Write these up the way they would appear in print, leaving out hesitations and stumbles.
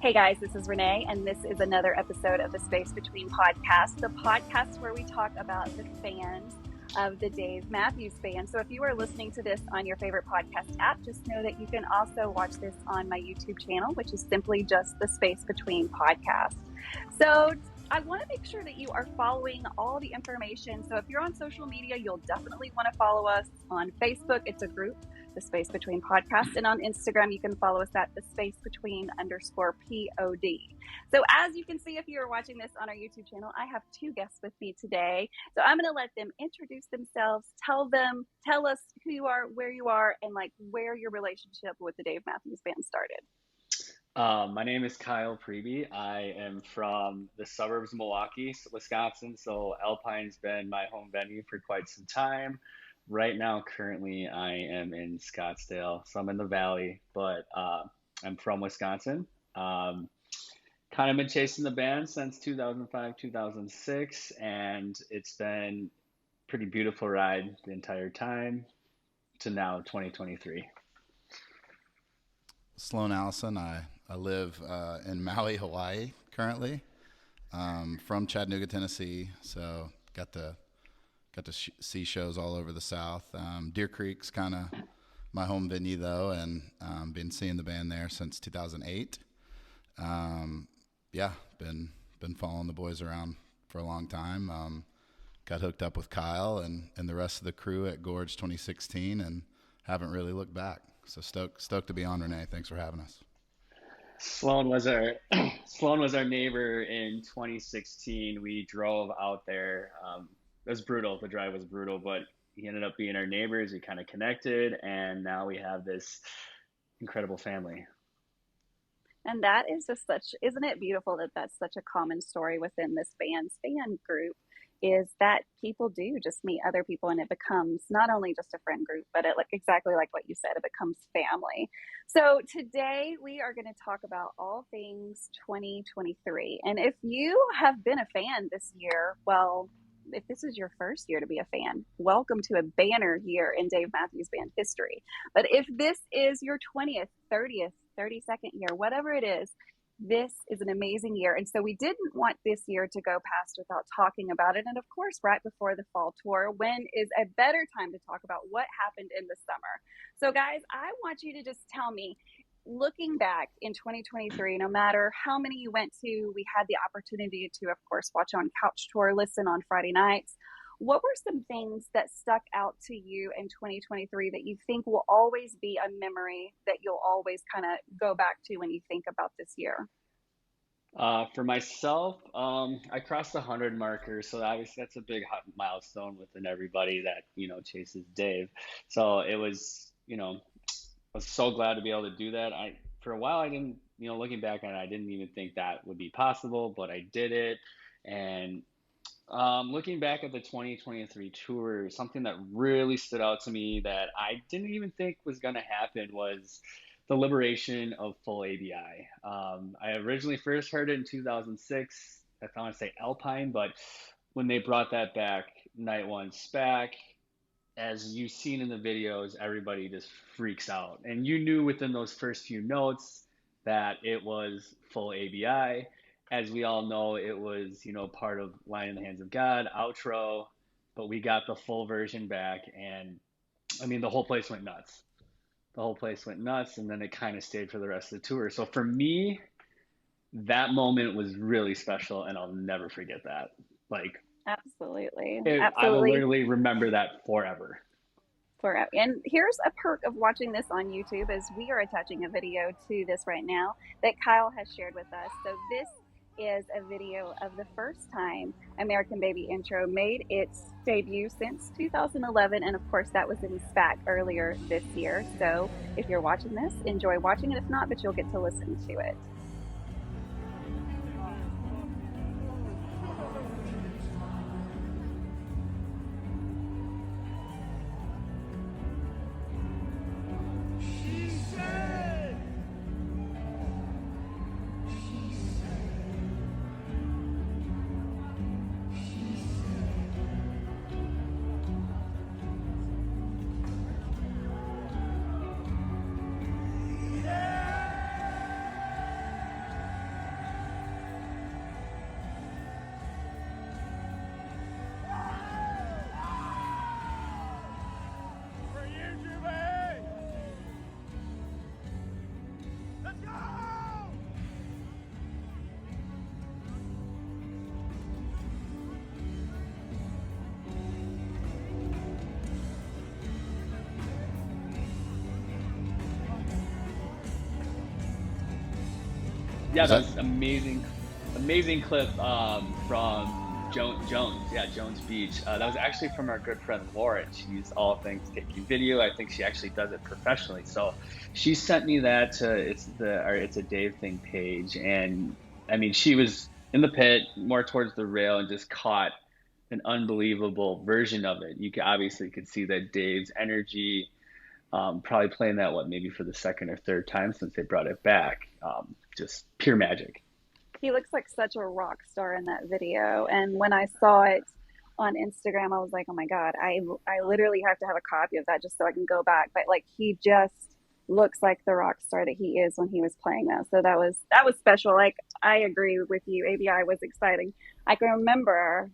Hey guys, this is Renae, and this is another episode of the Space Between podcast, the podcast where we talk about the fans of the Dave Matthews Band. So if you are listening to this on your favorite podcast app, just know that you can also watch this on my YouTube channel, which is simply just the Space Between podcast. So I want to make sure that you are following all the information. So if you're on social media, you'll definitely want to follow us on Facebook. It's a group, the Space Between podcast. And on Instagram, you can follow us at the Space Between _POD. So as you can see, if you are watching this on our YouTube channel, I have two guests with me today. So I'm going to let them introduce themselves, tell us who you are, where you are, and like where your relationship with the Dave Matthews Band started. My name is Kyle Priebe. I am from the suburbs of Milwaukee, Wisconsin. So Alpine's been my home venue for quite some time. Right now, currently, I am in Scottsdale. So I'm in the Valley, but I'm from Wisconsin. Kind of been chasing the band since 2005, 2006, and it's been a pretty beautiful ride the entire time to now 2023. Sloan, Allison. I live in Maui, Hawaii currently. From Chattanooga, Tennessee, so got to see shows all over the South. Deer Creek's kind of my home venue though, and been seeing the band there since 2008. Been following the boys around for a long time. Got hooked up with Kyle and the rest of the crew at Gorge 2016, and haven't really looked back. So stoked to be on, Renae. Thanks for having us. Sloan was our neighbor in 2016. We drove out there. It was brutal. The drive was brutal, but he ended up being our neighbors. We kind of connected, and now we have this incredible family. And that is just isn't it beautiful that that's such a common story within this band's fan group, is that people do just meet other people and it becomes not only just a friend group, but exactly like what you said, it becomes family. So today we are going to talk about all things 2023. And if you have been a fan this year, well, if this is your first year to be a fan, welcome to a banner year in Dave Matthews Band history. But if this is your 20th, 30th, 32nd year, whatever it is, this is an amazing year. And so we didn't want this year to go past without talking about it. And of course, right before the fall tour, when is a better time to talk about what happened in the summer? So guys, I want you to just tell me, looking back in 2023, no matter how many you went to, we had the opportunity to, of course, watch on Couch Tour, listen on Friday nights. What were some things that stuck out to you in 2023 that you think will always be a memory that you'll always kind of go back to when you think about this year? For myself, I crossed the 100 marker, so obviously that's a big milestone within everybody that, chases Dave. So it was, I was so glad to be able to do that. For a while, I didn't, looking back on it, I didn't even think that would be possible, but I did it. And looking back at the 2023 tour, something that really stood out to me that I didn't even think was going to happen was the liberation of full ABI. I originally first heard it in 2006. I want to say Alpine, but when they brought that back, Night One SPAC, as you've seen in the videos, everybody just freaks out. And you knew within those first few notes that it was full ABI. As we all know, it was, part of Line in the Hands of God, outro, but we got the full version back. And the whole place went nuts. And then it kind of stayed for the rest of the tour. So for me, that moment was really special, and I'll never forget that. Absolutely. I will literally remember that forever. And here's a perk of watching this on YouTube, as we are attaching a video to this right now that Kyle has shared with us. So this is a video of the first time American Baby Intro made its debut since 2011, and of course that was in SPAC earlier this year. So if you're watching this, enjoy watching it. If not, but you'll get to listen to it. Yeah, Was that that? was amazing, amazing clip from Jones. Yeah, Jones Beach. That was actually from our good friend Lauren. She's all things taking video. I think she actually does it professionally. So she sent me that to it's a Dave thing page, and I mean she was in the pit, more towards the rail, and just caught an unbelievable version of it. You obviously could see that Dave's energy. Probably playing that maybe for the second or third time since they brought it back. Just pure magic. He looks like such a rock star in that video. And when I saw it on Instagram, I was like, oh my God, I literally have to have a copy of that just so I can go back. But like he just looks like the rock star that he is when he was playing that. So that was special. Like I agree with you. ABI was exciting. I can remember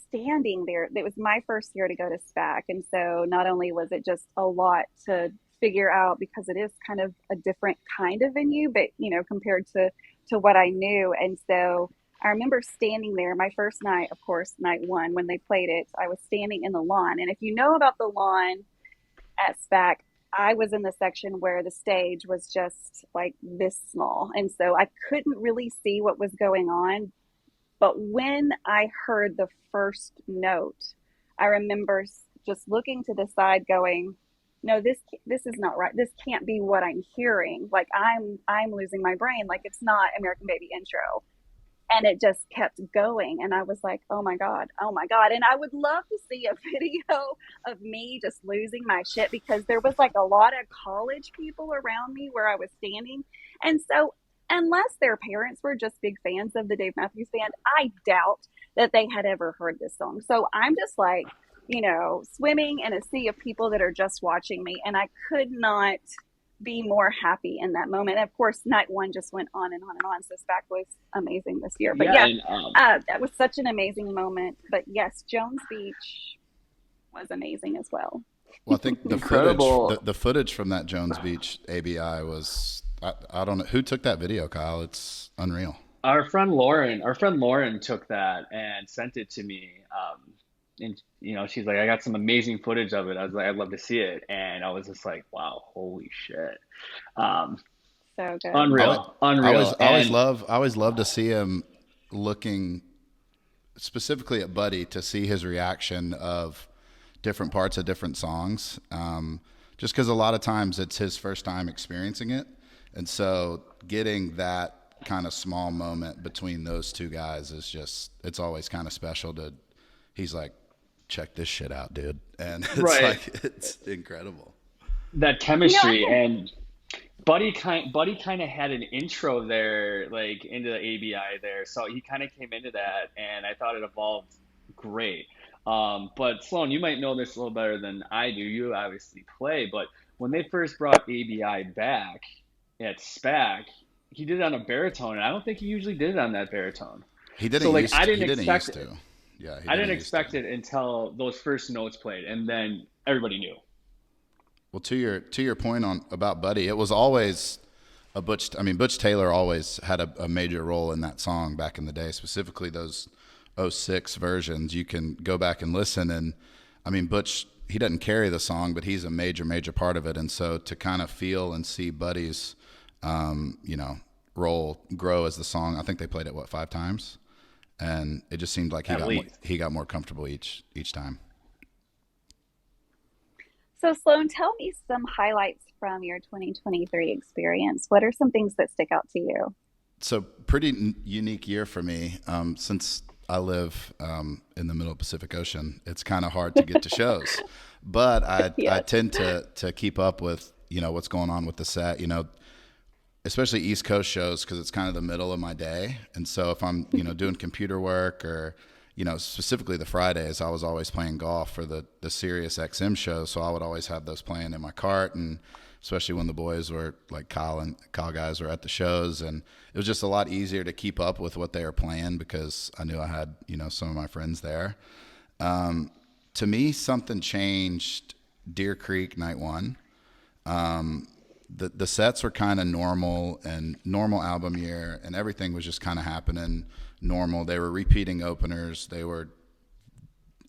standing there. It was my first year to go to SPAC. And so not only was it just a lot to figure out because it is kind of a different kind of venue, but compared to what I knew. And so I remember standing there my first night, of course, night one, when they played it, I was standing in the lawn. And if you know about the lawn at SPAC, I was in the section where the stage was just like this small. And so I couldn't really see what was going on, but when I heard the first note, I remember just looking to the side, going, "No, this is not right. This can't be what I'm hearing. Like I'm losing my brain. Like it's not American Baby intro." And it just kept going, and I was like, "Oh my God, oh my God!" And I would love to see a video of me just losing my shit because there was like a lot of college people around me where I was standing, and so unless their parents were just big fans of the Dave Matthews Band, I doubt that they had ever heard this song. So I'm just like, swimming in a sea of people that are just watching me, and I could not be more happy in that moment. And of course, night one just went on and on and on. So SPAC was amazing this year. But Yeah, yeah, and that was such an amazing moment. But yes, Jones Beach was amazing as well. Well, I think incredible. the footage from that Jones Beach ABI was, I don't know who took that video, Kyle. It's unreal. Our friend Lauren took that and sent it to me. And she's like, I got some amazing footage of it. I was like, I'd love to see it. And I was just like, wow, holy shit. Um, So good. I always, unreal, unreal. And I always love to see him looking specifically at Buddy to see his reaction of different parts of different songs. Just because a lot of times it's his first time experiencing it. And so getting that kind of small moment between those two guys is just, it's always kind of special he's like, check this shit out, dude. And it's right, like, it's incredible. that You know, chemistry. I And Buddy kind of had an intro there, like into the ABI there. So he kind of came into that, and I thought it evolved great. But Sloan, you might know this a little better than I do. You obviously play, but when they first brought ABI back at SPAC, he did it on a baritone, and I don't think he usually did it on that baritone. So like He didn't used to. Yeah, he I didn't didn't used to. expect it until those first notes played, and then everybody knew. Well, to your point on about Buddy, it was always a Butch. I mean, Butch Taylor always had a major role in that song back in the day, specifically those '06 versions. You can go back and listen, and I mean, Butch, he doesn't carry the song, but he's a major part of it. And so to kind of feel and see Buddy's, role grow as the song. I think they played it 5 times, and it just seemed like At least. he got more comfortable each time. So, Sloan, tell me some highlights from your 2023 experience. What are some things that stick out to you? So pretty unique year for me. Since I live in the middle of the Pacific Ocean, it's kind of hard to get to shows, but I Yes. tend to keep up with what's going on with the set. Especially East Coast shows because it's kind of the middle of my day, and so if I'm doing computer work or specifically the Fridays, I was always playing golf for the Sirius XM show, so I would always have those playing in my cart, and especially when the boys were like Kyle guys were at the shows, and it was just a lot easier to keep up with what they were playing because I knew I had some of my friends there. To me, something changed Deer Creek night one. The sets were kind of normal and normal album year, and everything was just kind of happening normal. They were repeating openers. They were,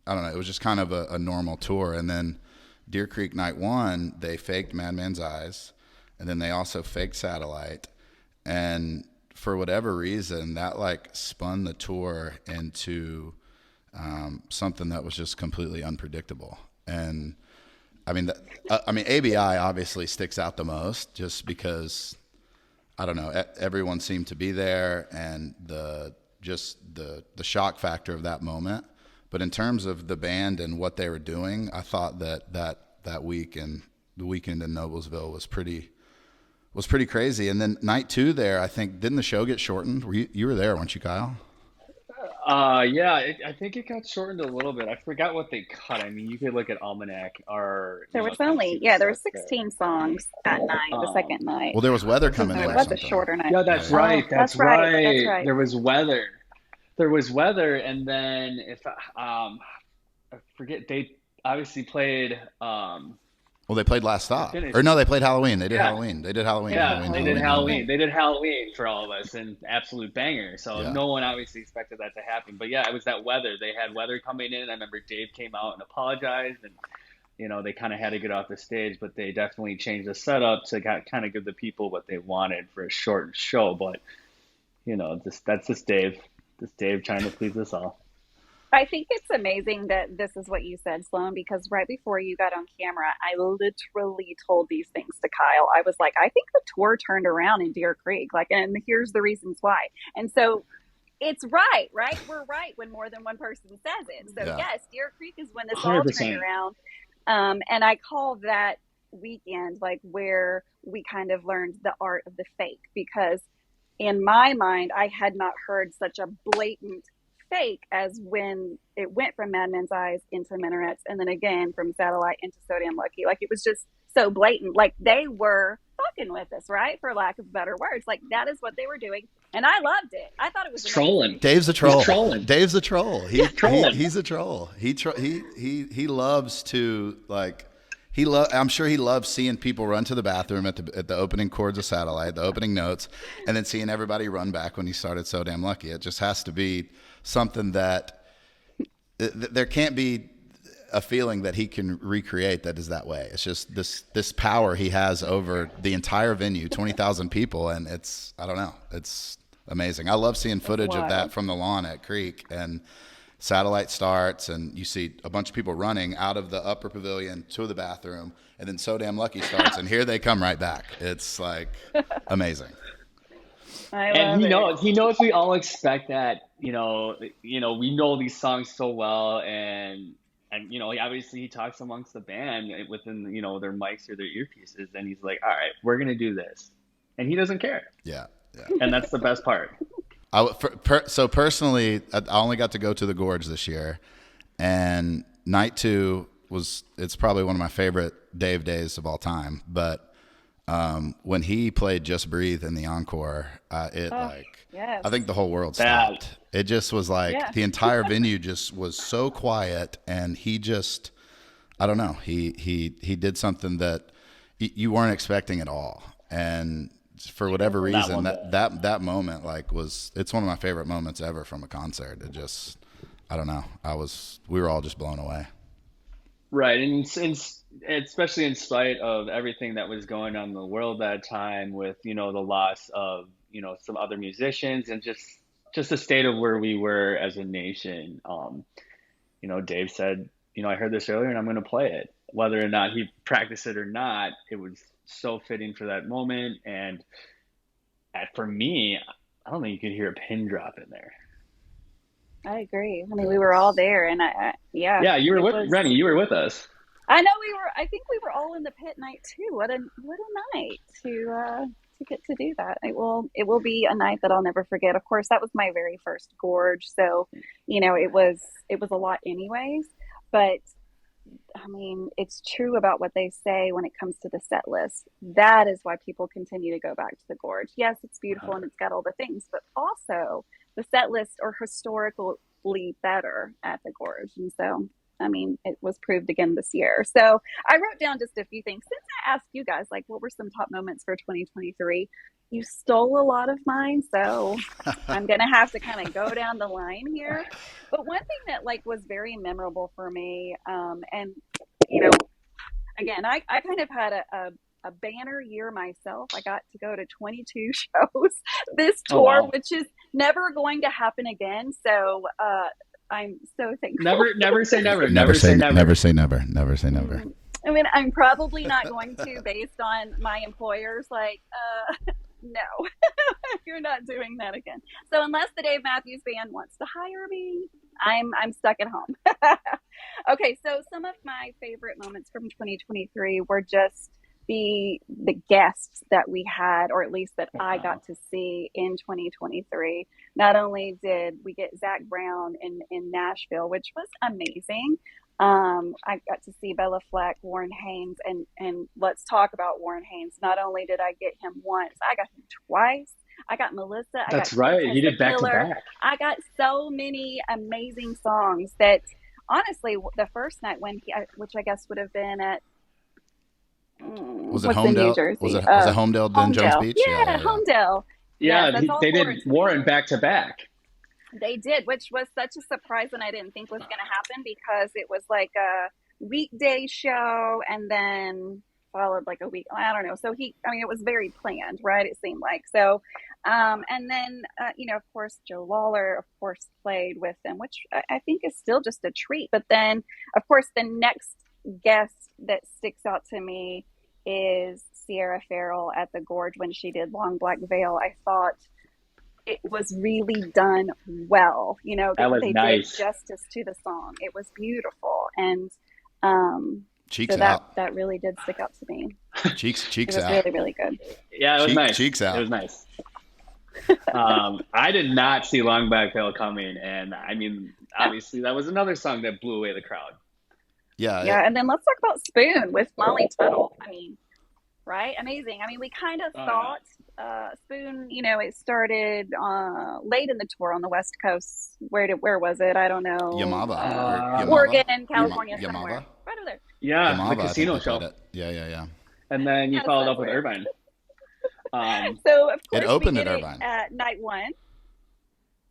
I don't know, it was just kind of a normal tour. And then Deer Creek night one, they faked Madman's Eyes, and then they also faked Satellite. And for whatever reason, that like spun the tour into something that was just completely unpredictable. And I mean, ABI obviously sticks out the most just because I don't know, everyone seemed to be there, and the shock factor of that moment. But in terms of the band and what they were doing, I thought that week and the weekend in Noblesville was pretty crazy. And then night two there, I think, didn't the show get shortened? You were there, weren't you, Kyle? Yeah, I think it got shortened a little bit. I forgot what they cut. I mean, you could look at Almanac or, There was kind of see only, the yeah, there were sets there. 16 songs that night, the Um, second night. Well, there was weather So coming it in or was a something. shorter night. yeah, Yeah, that's yeah. right. Oh, That's that's right. That's right. right. There was weather. There was weather, and then if I forget, they obviously played Well, they played Last to Stop, finish. or no, they played Halloween. They did Yeah, Halloween. They did Halloween. yeah, Halloween. they did Halloween. Halloween. Halloween. They did Halloween for all of us, and absolute banger. So Yeah. no one obviously expected that to happen. But yeah, it was that weather. They had weather coming in. I remember Dave came out and apologized, and they kind of had to get off the stage, but they definitely changed the setup to kind of give the people what they wanted for a short show. But that's just Dave trying to please us all. I think it's amazing that this is what you said, Sloan, because right before you got on camera, I literally told these things to Kyle. I was like, I think the tour turned around in Deer Creek, like, and here's the reasons why. And so it's right, right? We're right when more than one person says it. So Yeah. yes, Deer Creek is when this all turned 100%. around. And I call that weekend like where we kind of learned the art of the fake, because in my mind, I had not heard such a blatant fake as when it went from Madman's Eyes into Minarets, and then again from Satellite into So Damn Lucky. Like, it was just so blatant. Like, they were fucking with us, right? For lack of better words. Like, that is what they were doing. And I loved it. I thought it was He's amazing. trolling. Dave's a He's troll. trolling. Dave's a troll. He's trolling. He's a troll. He loves to like. I'm sure he loves seeing people run to the bathroom at the opening chords of Satellite, the opening notes, and then seeing everybody run back when he started So Damn Lucky. It just has to be something that there can't be a feeling that he can recreate that is that way. It's just this power he has over the entire venue, 20,000 people, and I don't know, it's amazing. I love seeing footage of that from the lawn at Creek, and Satellite starts, and you see a bunch of people running out of the upper pavilion to the bathroom, and then So Damn Lucky starts, and here they come right back. It's like amazing. I And love it. he knows we all expect that, we know these songs so well, and obviously he talks amongst the band within, their mics or their earpieces, and he's like, all right, we're gonna do this, and he doesn't care, Yeah, yeah. and that's the best part. So personally, I only got to go to the Gorge this year, and night two it's probably one of my favorite Dave days of all time. But when he played Just Breathe in the encore, Yes. I think the whole world That stopped. It just was like Yeah. the entire venue just was so quiet, and he just, I don't know, he did something that you weren't expecting at all, and for whatever that reason, one. that moment it's one of my favorite moments ever from a concert. It just, I don't know, we were all just blown away. Right, and especially in spite of everything that was going on in the world that time, with the loss of some other musicians, and just the state of where we were as a nation. Dave said, I heard this earlier, and I'm going to play it, whether or not he practiced it or not. It was so fitting for that moment, and for me, I don't think you could hear a pin drop in there. I agree. I mean, we were all there, and yeah, Yeah, you were it with was. Rennie. You were with us. I know we were. I think we were all in the pit night too. What a night to get to do that. It will be a night that I'll never forget. Of course, that was my very first gorge, so it was a lot anyways. But I mean, it's true about what they say when it comes to the set list. That is why people continue to go back to the gorge. Yes, it's beautiful and it's got all the things, but also the set lists are historically better at the gorge. And so, I mean, it was proved again this year. So I wrote down just a few things. Since I asked you guys, like, what were some top moments for 2023? You stole a lot of mine, so I'm going to have to kind of go down the line here. But one thing that like was very memorable for me, and you know, again, I kind of had a a banner year myself. I got to go to 22 shows this Oh tour, wow. which is never going to happen again. So I'm so thankful Never say never. Never Never say say never. never say never. Never say never. I mean, I'm probably not going to, based on my employers, like, no, you're not doing that again. So unless the Dave Matthews Band wants to hire me, I'm stuck at home. Okay, so some of my favorite moments from 2023 were just the guests that we had, or at least that I Wow. got to see in 2023. Not only did we get Zach Brown in Nashville, which was amazing. I got to see Bella Fleck, Warren Haynes, and let's talk about Warren Haynes. Not only did I get him once, I got him twice. I got Melissa, I got That's right. He Contessa did back to Killer. back. I got so many amazing songs that honestly, the first night when which I guess would have been at Was it what's in New Homedale? Jersey? Was it Homedale then Jones Homedale. Beach? Yeah, Yeah, yeah, yeah. Homedale. Yes, Yeah, that's all they for did Warren 2023. back to back. They did, which was such a surprise, and I didn't think was going to happen because it was like a weekday show and then followed like a week. I don't know. So I mean, it was very planned, right? It seemed like so. And then, of course, Joe Lawler, of course, played with them, which I think is still just a treat. But then, of course, the next guest that sticks out to me is Sierra Farrell at the Gorge when she did Long Black Veil. I thought it was really done well. That was They did nice. justice to the song. It was beautiful, and um, so Cheeks that out. that really did stick out to me. It Cheeks was out. really, really good. Yeah, it was nice. Cheeks It out. was nice. I did not see Long Black Veil coming, and I mean, No, obviously, that was another song that blew away the crowd. Yeah. yeah, and then let's talk about Spoon with Molly Tuttle. I mean, right? Amazing. I mean, we kind of Oh yeah. thought Spoon, it started late in the tour on the West Coast. Where was it? I don't know. Yamava or Yamava. Oregon, California, somewhere. Yamava. Right over there. Yeah, the Yamava. I think casino they played show, it. Yeah, yeah, yeah. and then you Yes, followed that's up with where. Irvine. Um, So, of It course, we opened get at it Irvine. at night one.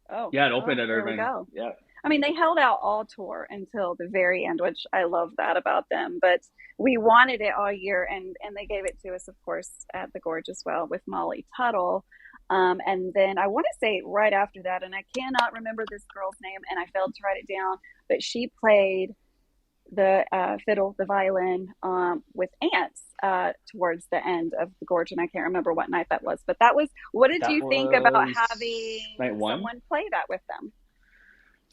Oh, yeah, it oh, opened at there we Irvine. go. Yeah, I mean, they held out all tour until the very end, which I love that about them. But we wanted it all year, and they gave it to us, of course, at the Gorge as well with Molly Tuttle. And then I want to say right after that, and I cannot remember this girl's name, and I failed to write it down, but she played the fiddle, the violin with ants towards the end of the Gorge, and I can't remember what night that was. But that was. What did that you think about was night having one someone play that with them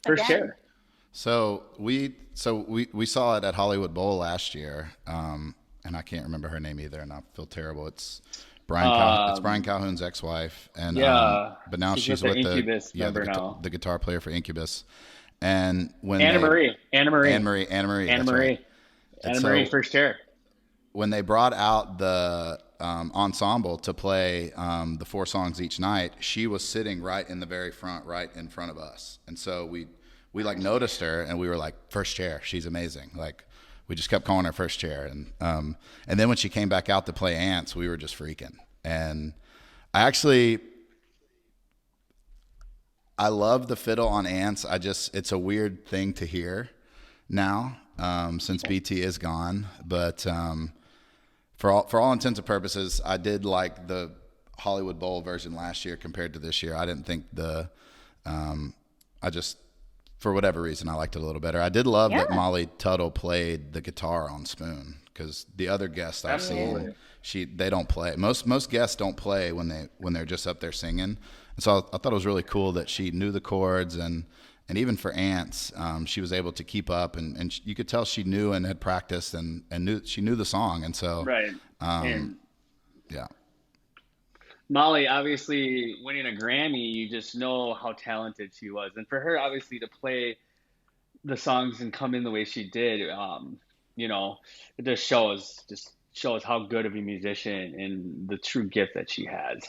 for again? sure. So we saw it at Hollywood Bowl last year, and I can't remember her name either, and I feel terrible. It's It's Brian Um, Calhoun's ex-wife, and yeah, but now she's with she's the with Incubus member now. the guitar player for Incubus. And when Anna they Marie, Anna Marie, Anne Marie, Anna that's right. Marie, And Anna Marie, so first chair. when they brought out the ensemble to play the four songs each night, she was sitting right in the very front, right in front of us. And so we like noticed her, and we were like, first chair, she's amazing. Like we just kept calling her first chair, and then when she came back out to play Ants, we were just freaking. And I love the fiddle on Ants. It's a weird thing to hear now since BT is gone, but for all intents and purposes, I did like the Hollywood Bowl version last year compared to this year. I didn't think I just, for whatever reason, I liked it a little better. I did love that Yeah. Molly Tuttle played the guitar on Spoon, because the other guests I've Absolutely. seen, they don't play. Most guests don't play when they're just up there singing. And so I thought it was really cool that she knew the chords, and even for Ants, she was able to keep up, and you could tell she knew and had practiced and knew the song. And so, Right. And yeah. Molly, obviously winning a Grammy, you just know how talented she was. And for her, obviously, to play the songs and come in the way she did, you know, it just shows how good of a musician and the true gift that she has.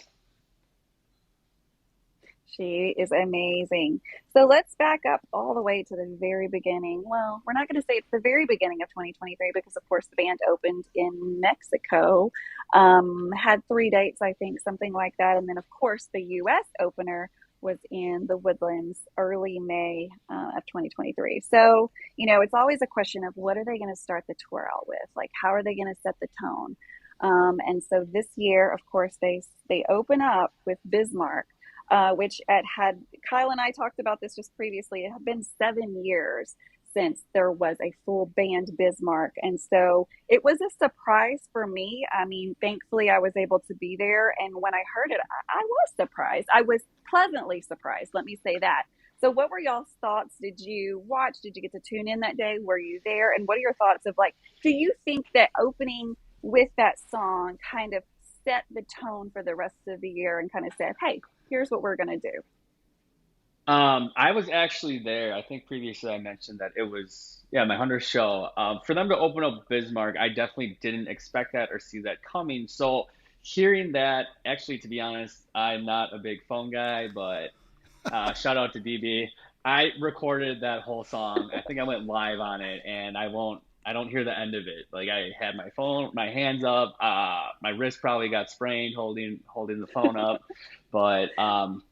She is amazing. So let's back up all the way to the very beginning. Well, we're not going to say it's the very beginning of 2023 because, of course, the band opened in Mexico, had 3 dates, I think, something like that. And then, of course, the U.S. opener was in the Woodlands early May of 2023. So, it's always a question of what are they going to start the tour out with? Like, how are they going to set the tone? And so this year, of course, they open up with Bismarck, which had Kyle and I talked about this just previously. It had been 7 years since there was a full band Bismarck, and so it was a surprise for me. I mean, thankfully, I was able to be there, and when I heard it, I was surprised. I was pleasantly surprised. Let me say that. So, what were y'all's thoughts? Did you watch? Did you get to tune in that day? Were you there? And what are your thoughts of like? Do you think that opening with that song kind of set the tone for the rest of the year and kind of said, hey, here's what we're going to do? I was actually there. I think previously I mentioned that it was, yeah, my 100th show. For them to open up Bismarck, I definitely didn't expect that or see that coming. So hearing that, actually, to be honest, I'm not a big phone guy, but shout out to DB. I recorded that whole song. I think I went live on it, and I don't hear the end of it. Like I had my phone, my hands up, my wrist probably got sprained holding the phone up. But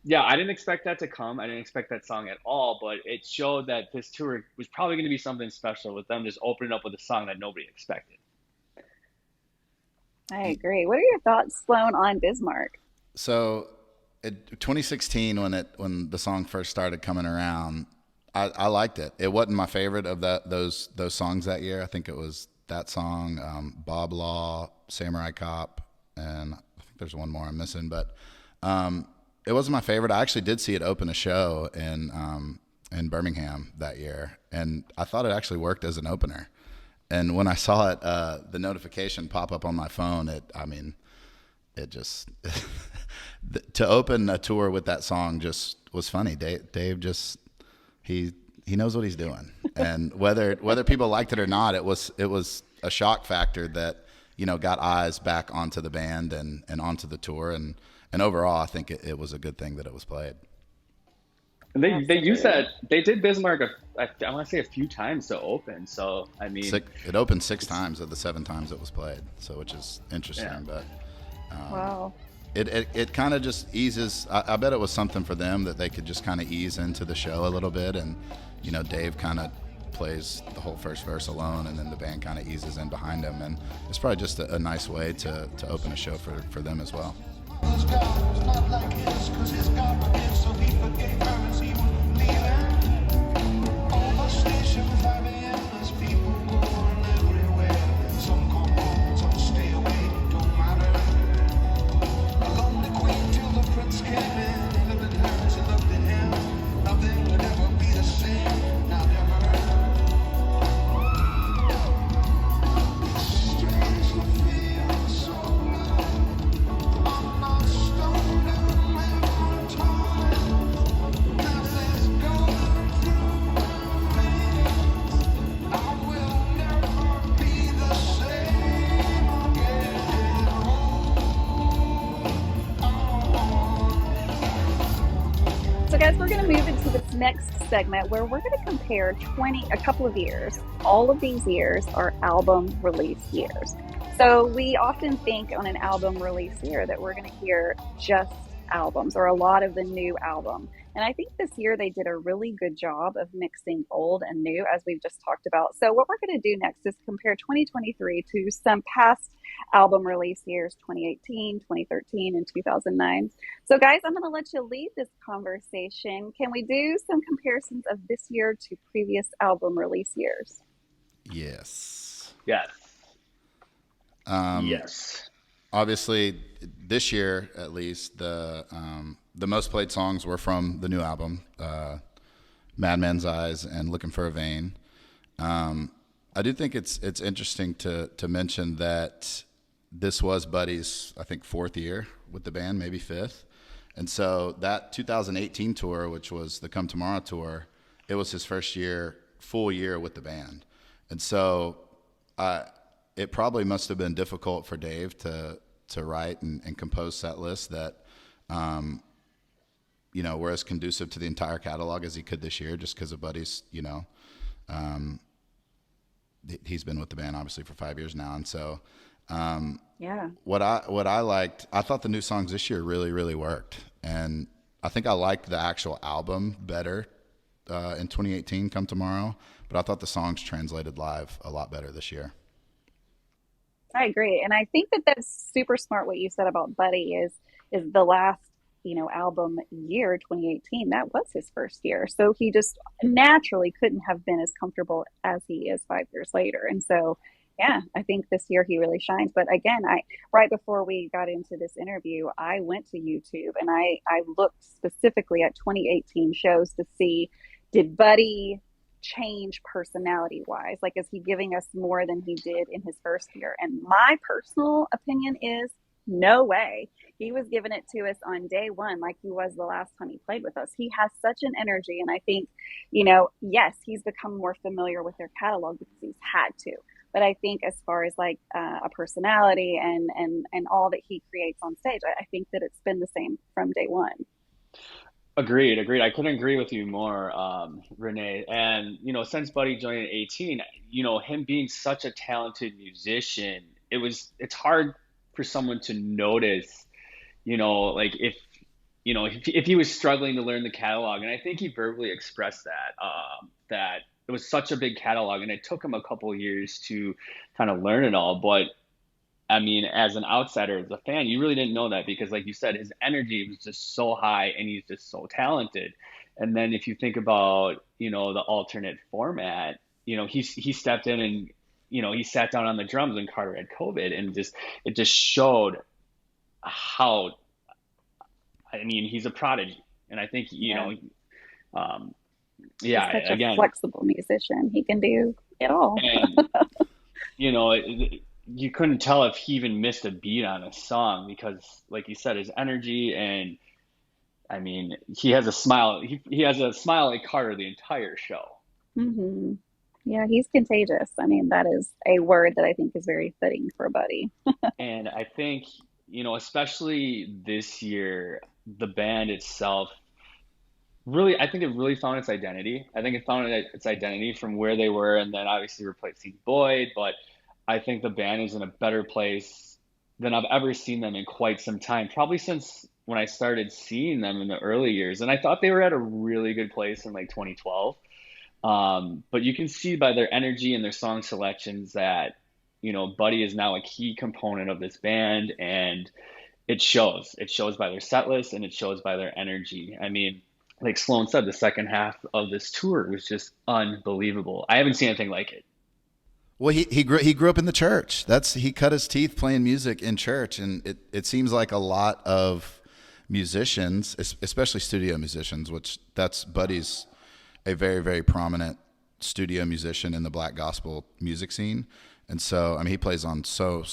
yeah, I didn't expect that to come. I didn't expect that song at all. But it showed that this tour was probably going to be something special with them just opening up with a song that nobody expected. I agree. What are your thoughts, Sloan, on Bismarck? So, 2016 when the song first started coming around, I liked it. It wasn't my favorite of those songs that year. I think it was that song, Bob Law, Samurai Cop, and I think there's one more I'm missing, but it wasn't my favorite. I actually did see it open a show in Birmingham that year, and I thought it actually worked as an opener. And when I saw it, the notification pop up on my phone, it just to open a tour with that song just was funny. Dave just he knows what he's doing, and whether people liked it or not, it was a shock factor that got eyes back onto the band and onto the tour, and overall I think it was a good thing that it was played. And they used that. They did Bismarck. I want to say a few times to open. So I mean, it opened 6 times of the 7 times it was played. So which is interesting, yeah. but Wow. It kind of just eases. I bet it was something for them that they could just kind of ease into the show a little bit, and Dave kind of plays the whole first verse alone, and then the band kind of eases in behind him, and it's probably just a nice way to open a show for them as well. So, guys, we're going to move into this next segment where we're going to compare a couple of years. All of these years are album release years. So we often think on an album release year that we're going to hear just albums or a lot of the new album. And I think this year they did a really good job of mixing old and new, as we've just talked about. So what we're going to do next is compare 2023 to some past album release years, 2018, 2013, and 2009. So guys, I'm going to let you lead this conversation. Can we do some comparisons of this year to previous album release years? Yes. Yes. Yes. Obviously, this year at least, the most played songs were from the new album, Madman's Eyes and Looking for a Vein. I do think it's interesting to mention that this was Buddy's, I think, 4th year with the band, maybe 5th. And so that 2018 tour, which was the Come Tomorrow tour, it was his first full year with the band. And so it probably must have been difficult for Dave to write and compose set lists that were as conducive to the entire catalog as he could this year, just because of Buddy's, he's been with the band obviously for 5 years now. And so yeah, what I liked, I thought the new songs this year really, really worked. And I think I liked the actual album better in 2018, Come Tomorrow, but I thought the songs translated live a lot better this year. I agree. And I think that that's super smart what you said about Buddy is the last, album year 2018, that was his first year. So he just naturally couldn't have been as comfortable as he is 5 years later. And so yeah, I think this year he really shines. But again, I right before we got into this interview, I went to YouTube and I looked specifically at 2018 shows to see, did Buddy change personality wise? Like, is he giving us more than he did in his first year? And my personal opinion is no way. He was giving it to us on day one, like he was the last time he played with us. He has such an energy. And I think, yes, he's become more familiar with their catalog because he's had to. But I think as far as like a personality and all that he creates on stage, I think that it's been the same from day one. Agreed, agreed. I couldn't agree with you more, Renee. And since Buddy joined in 18, him being such a talented musician, it's hard for someone to notice, like if he was struggling to learn the catalog. And I think he verbally expressed that it was such a big catalog, and it took him a couple of years to kind of learn it all. But I mean, as an outsider, as a fan, you really didn't know that because, like you said, his energy was just so high and he's just so talented. And then if you think about, the alternate format, he stepped in and, he sat down on the drums when Carter had COVID, and it just showed how, I mean, he's a prodigy. And I think, Yeah. He's yeah, such a again, flexible musician. He can do it all. and you couldn't tell if he even missed a beat on a song because, like you said, his energy and I mean, he has a smile. He has a smile like Carter the entire show. Hmm. Yeah, he's contagious. I mean, that is a word that I think is very fitting for Buddy. And I think, especially this year, the band itself really, I think it really found its identity. I think it found its identity from where they were, and then obviously replacing Boyd. But I think the band is in a better place than I've ever seen them in quite some time, probably since when I started seeing them in the early years. And I thought they were at a really good place in like 2012. But you can see by their energy and their song selections that, Buddy is now a key component of this band, and it shows. It shows by their set list and it shows by their energy. I mean, like Sloan said, the second half of this tour was just unbelievable. I haven't seen anything like it. Well, he grew up in the church. He cut his teeth playing music in church, and it seems like a lot of musicians, especially studio musicians, which that's Buddy's a very very prominent studio musician in the Black gospel music scene, and so I mean he plays on so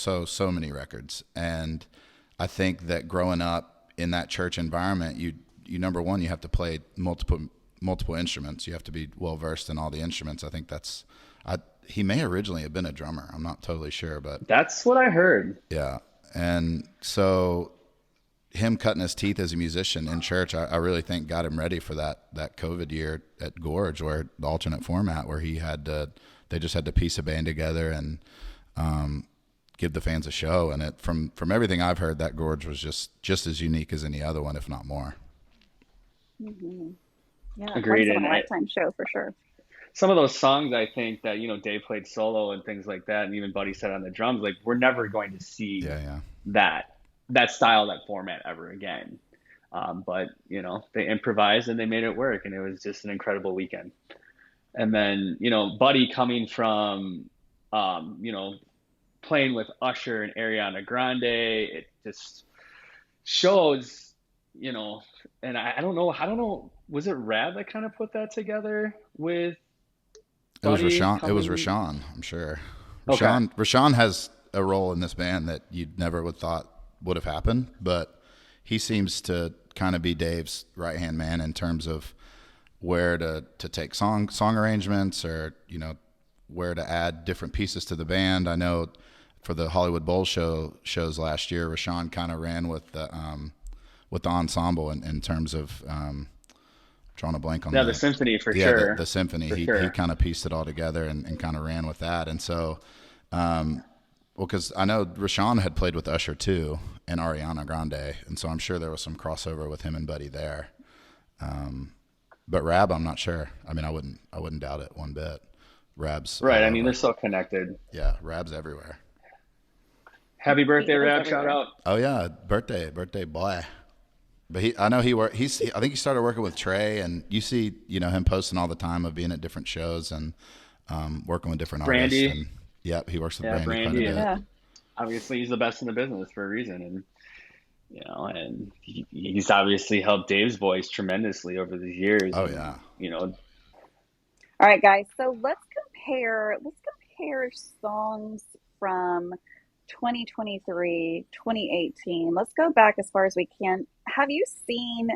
many records, and I think that growing up in that church environment, you number one, you have to play multiple instruments. You have to be well versed in all the instruments. I think he may originally have been a drummer. I'm not totally sure, but That's what I heard. yeah. And so him cutting his teeth as a musician in church, I really think got him ready for that COVID year at Gorge, where the alternate format, where they just had to piece a band together and give the fans a show. And from everything I've heard, that Gorge was just as unique as any other one, if not more. Hmm. Yeah, once Agreed. in a And lifetime show for sure. some of those songs, I think that, Dave played solo and things like that, and even Buddy said on the drums, like we're never going to see Yeah, yeah. that style, that format ever again. But they improvised and they made it work, and it was just an incredible weekend. And then Buddy coming from playing with Usher and Ariana Grande, it just shows, and I don't know, was it Rad that kind of put that together with It was Buddy Rashawn. It was coming? Rashawn. I'm sure. Okay. Rashawn has a role in this band that you never would thought would have happened, but he seems to kind of be Dave's right hand man in terms of where to take song arrangements, or where to add different pieces to the band. I know for the Hollywood Bowl shows last year, Rashawn kind of ran with the ensemble in terms of drawing a blank on Yeah, the symphony for yeah, sure. the symphony. For He sure. kind of pieced it all together and kind of ran with that. And so, well, because I know Rashawn had played with Usher too and Ariana Grande, and so I'm sure there was some crossover with him and Buddy there. But Rab, I'm not sure. I mean, I wouldn't doubt it one bit. Rab's all Right. I mean, they're over. so connected. Yeah, Rab's everywhere. Happy He birthday, is Rap. Shout everywhere. out. Oh yeah, birthday boy. But I know he work. I think he started working with Trey, and you see, him posting all the time of being at different shows and working with different artists. Brandy. And yep, he works with Yeah, Brandy quite a Brandy. And bit. Yeah. obviously, he's the best in the business for a reason. And, he's obviously helped Dave's voice tremendously over the years. Oh And, yeah, All right, guys. So let's compare songs from 2023, 2018. Let's go back as far as we can. Have you seen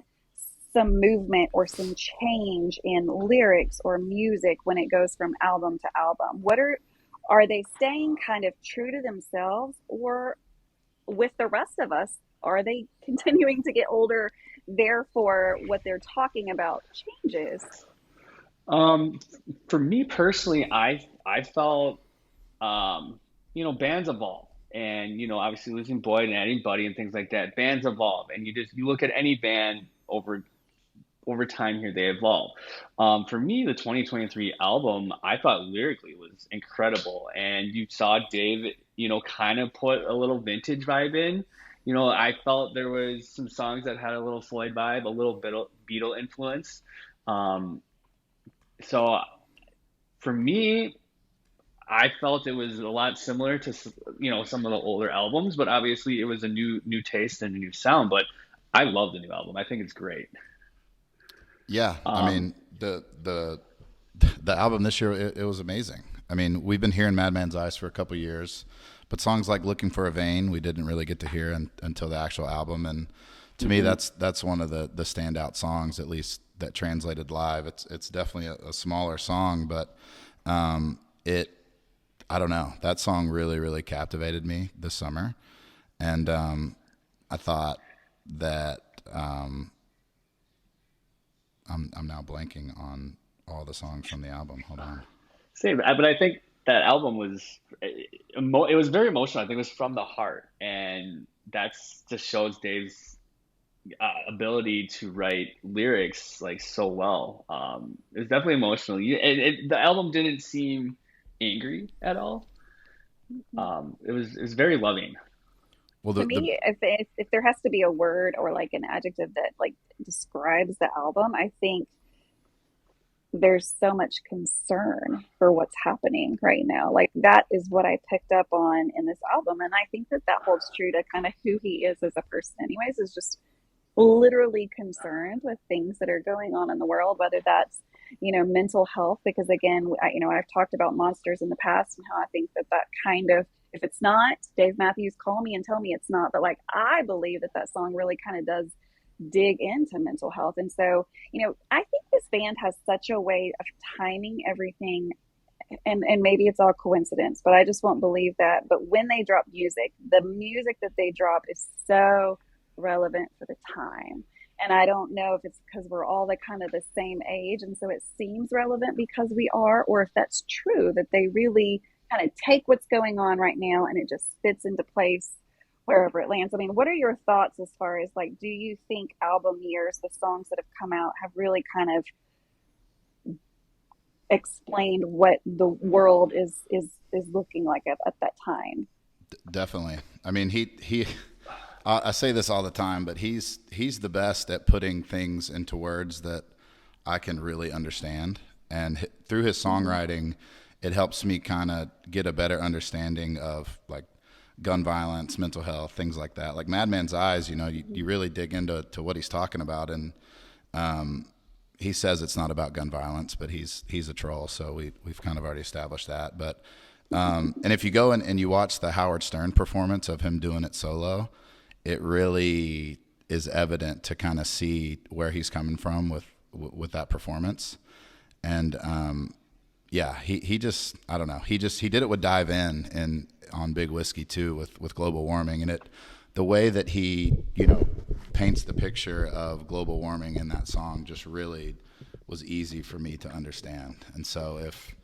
some movement or some change in lyrics or music when it goes from album to album? Are they staying kind of true to themselves, or with the rest of us, are they continuing to get older? Therefore, what they're talking about changes. um, for me personally, I felt bands evolve, and obviously losing Boyd and adding Buddy and things like that. Bands evolve, and you look at any band over time here, they evolve. For me, the 2023 album, I thought lyrically was incredible, and you saw Dave, kind of put a little vintage vibe in. I felt there was some songs that had a little Floyd vibe, a little Beatle influence. Um, so for me, I felt it was a lot similar to some of the older albums, but obviously it was a new taste and a new sound. But I love the new album. I think it's great. yeah. I Um, mean the album this year, it was amazing. I mean, we've been hearing Madman's Eyes for a couple years, but songs like Looking for a Vein we didn't really get to hear until the actual album. And to me, mhm. that's one of the standout songs, at least that translated live. It's definitely a smaller song, but it I don't know, that song really captivated me this summer. And I thought that I'm now blanking on all the songs from the album. Hold on. Same, but I think that album was it was very emotional. I think it was from the heart, and that's just shows Dave's ability to write lyrics like so well. It was definitely emotional. The album didn't seem angry at all. It was very loving. Well, To the me, if there has to be a word or like an adjective that like describes the album, I think there's so much concern for what's happening right now. Like that is what I picked up on in this album, and I think that that holds true to kind of who he is as a person. Anyways, is just literally concerned with things that are going on in the world, whether that's mental health. Because again, I've talked about monsters in the past and how I think that that kind of, if it's not, Dave Matthews, call me and tell me it's not. But like I believe that that song really kind of does dig into mental health. And so, I think this band has such a way of timing everything, and maybe it's all coincidence, but I just won't believe that. But when they drop music, the music that they drop is so relevant for the time. And I don't know if it's because we're all the kind of the same age, and so it seems relevant because we are, or if that's true that they really kind of take what's going on right now and it just fits into place wherever it lands. I mean, what are your thoughts as far as like, do you think album years, the songs that have come out, have really kind of explained what the world is looking like at that time? definitely. I mean, he. I say this all the time, but he's the best at putting things into words that I can really understand. And through his Mm-hmm. songwriting, it helps me kind of get a better understanding of like gun violence, mental health, things like that. Like Madman's Eyes, you really dig into what he's talking about, and he says it's not about gun violence, but he's a troll, so we've kind of already established that. But and if you go and you watch the Howard Stern performance of him doing it solo, it really is evident to kind of see where he's coming from with that performance. And yeah, he just, I don't know, he did it with Dive In and on Big Whiskey too, with global warming. And the way that he paints the picture of global warming in that song just really was easy for me to understand. And so if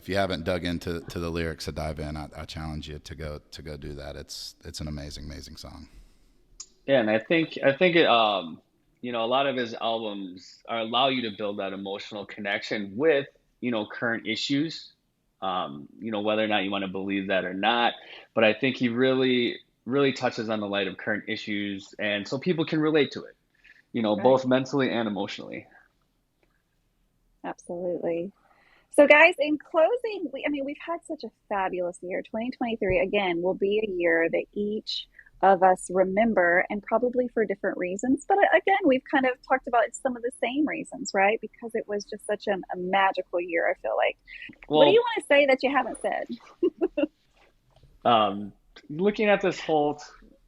you haven't dug into the lyrics of Dive In, I challenge you to go do that. It's an amazing song. Yeah, and I think it a lot of his albums allow you to build that emotional connection with current issues whether or not you want to believe that or not. But I think he really, really touches on the light of current issues, and so people can relate to it, Right. both mentally and emotionally. Absolutely. So, guys, in closing, we've had such a fabulous year. 2023, again, will be a year that each of us remember, and probably for different reasons. But again, we've kind of talked about some of the same reasons, right? Because it was just such a magical year, I feel like. What do you Well, want to say that you haven't said? um, looking at this whole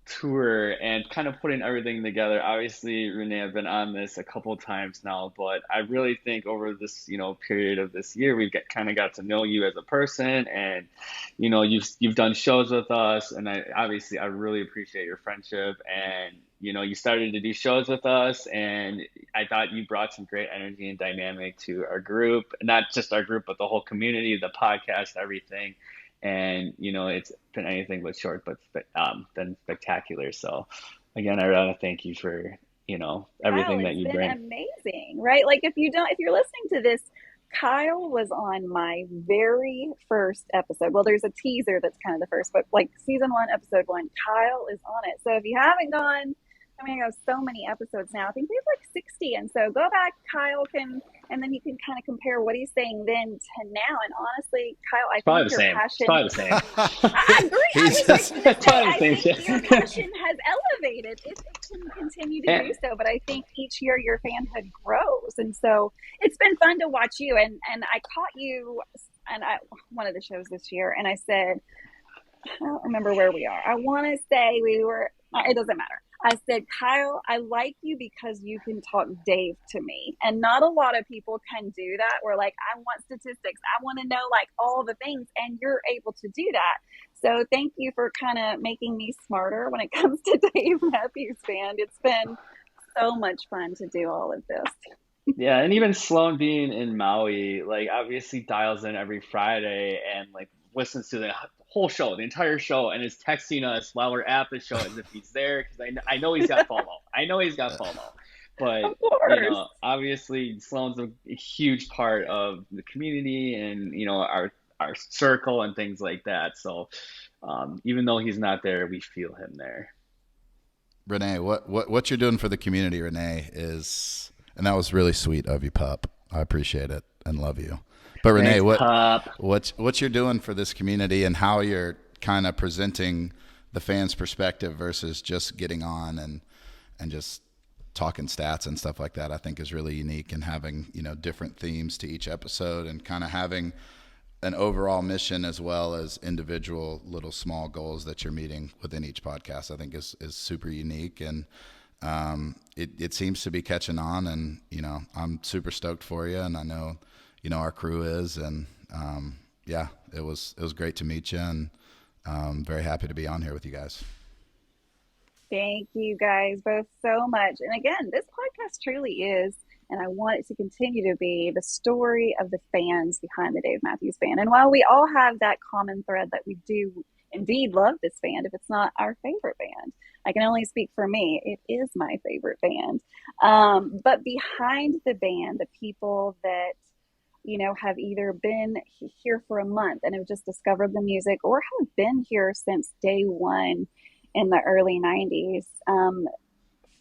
tour and kind of putting everything together, obviously, Renae, I've been on this a couple times now, but I really think over this, period of this year, we've kind of got to know you as a person, and you've done shows with us, and I really appreciate your friendship, and you started to do shows with us, and I thought you brought some great energy and dynamic to our group, not just our group, but the whole community, the podcast, everything. And it's been anything but short, but been spectacular. So again, I want to thank you for Kyle, everything that it's you been bring. amazing, right? Like if you're listening to this, Kyle was on my very first episode. Well, there's a teaser that's kind of the first, but like season one, episode one, Kyle is on it. So if you haven't gone, I have so many episodes now. I think we have like 60. And so go back, Kyle can, and then you can kind of compare what he's saying then to now. And honestly, Kyle, I It's think probably the your same. It's passion, probably the same. I agree. I He's was just just going to It's say, probably the I same think your shit. passion has elevated if it can continue to do And, so. But I think each year your fanhood grows. And so it's been fun to watch you. And I caught you and one of the shows this year, and I said, I don't remember where we are. I want to say we were, it doesn't matter. I said, Kyle, I like you because you can talk Dave to me. And not a lot of people can do that. We're like, I want statistics. I want to know like all the things. And you're able to do that. So thank you for kind of making me smarter when it comes to Dave Matthews Band. It's been so much fun to do all of this. yeah, and even Sloan being in Maui, like obviously dials in every Friday and like listens to the whole show, the entire show, and is texting us while we're at the show as if he's there because I know he's got FOMO. I know he's got FOMO. But Of course. obviously Sloan's a huge part of the community and our circle and things like that. So even though he's not there, we feel him there. Renae, what you're doing for the community, Renae, is, and that was really sweet of you, pup. I appreciate it and love you. But Renae, Thanks, Pop. what you're doing for this community and how you're kind of presenting the fans' perspective versus just getting on and just talking stats and stuff like that, I think is really unique, and having different themes to each episode and kind of having an overall mission as well as individual little small goals that you're meeting within each podcast, I think is super unique. And it seems to be catching on, and I'm super stoked for you, and I know our crew is, and yeah, it was great to meet you, and very happy to be on here with you guys. Thank you guys both so much. And again, this podcast truly is, and I want it to continue to be, the story of the fans behind the Dave Matthews Band. And while we all have that common thread that we do indeed love this band, if it's not our favorite band, I can only speak for me, it is my favorite band. But behind the band, the people that have either been here for a month and have just discovered the music, or have been here since day one in the early 90s.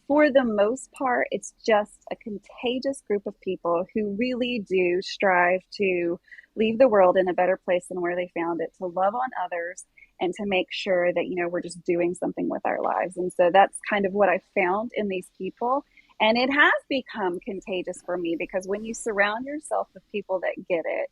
For the most part, it's just a contagious group of people who really do strive to leave the world in a better place than where they found it, to love on others, and to make sure that, we're just doing something with our lives. And so that's kind of what I found in these people. And it has become contagious for me, because when you surround yourself with people that get it,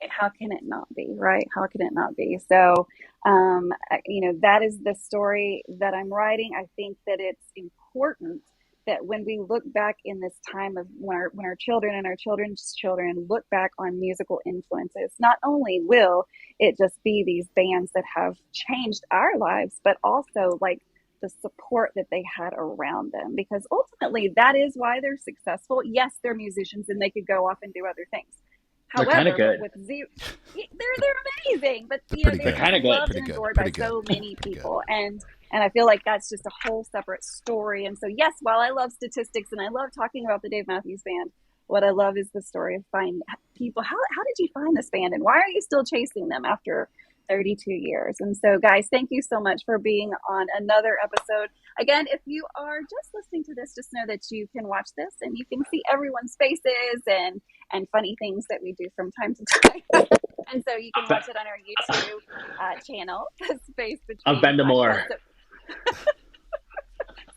how can it not be, right? How can it not be? So, that is the story that I'm writing. I think that it's important that when we look back in this time of when our children and our children's children look back on musical influences, not only will it just be these bands that have changed our lives, but also like the support that they had around them, because ultimately that is why they're successful. Yes, they're musicians and they could go off and do other things. They're kind of However, but good. with zero, they're amazing. But They're pretty They're good. kind they're of good. loved Pretty and good. adored by Pretty good. so many Pretty good. people, and I feel like that's just a whole separate story. And so, yes, while I love statistics and I love talking about the Dave Matthews Band, what I love is the story of find people. How did you find this band, and why are you still chasing them after 32 years? And so, guys, thank you so much for being on another episode. Again, if you are just listening to this, just know that you can watch this and you can see everyone's faces and funny things that we do from time to time. And so you can watch it on our YouTube channel, The Space I've Between been to Podcast. more.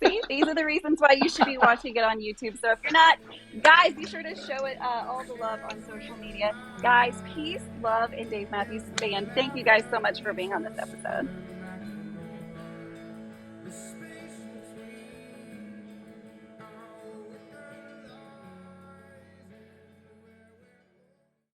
So, see, these are the reasons why you should be watching it on YouTube. So if you're not, guys, be sure to show it all the love on social media. Guys, peace, love, and Dave Matthews Band. Thank you guys so much for being on this episode.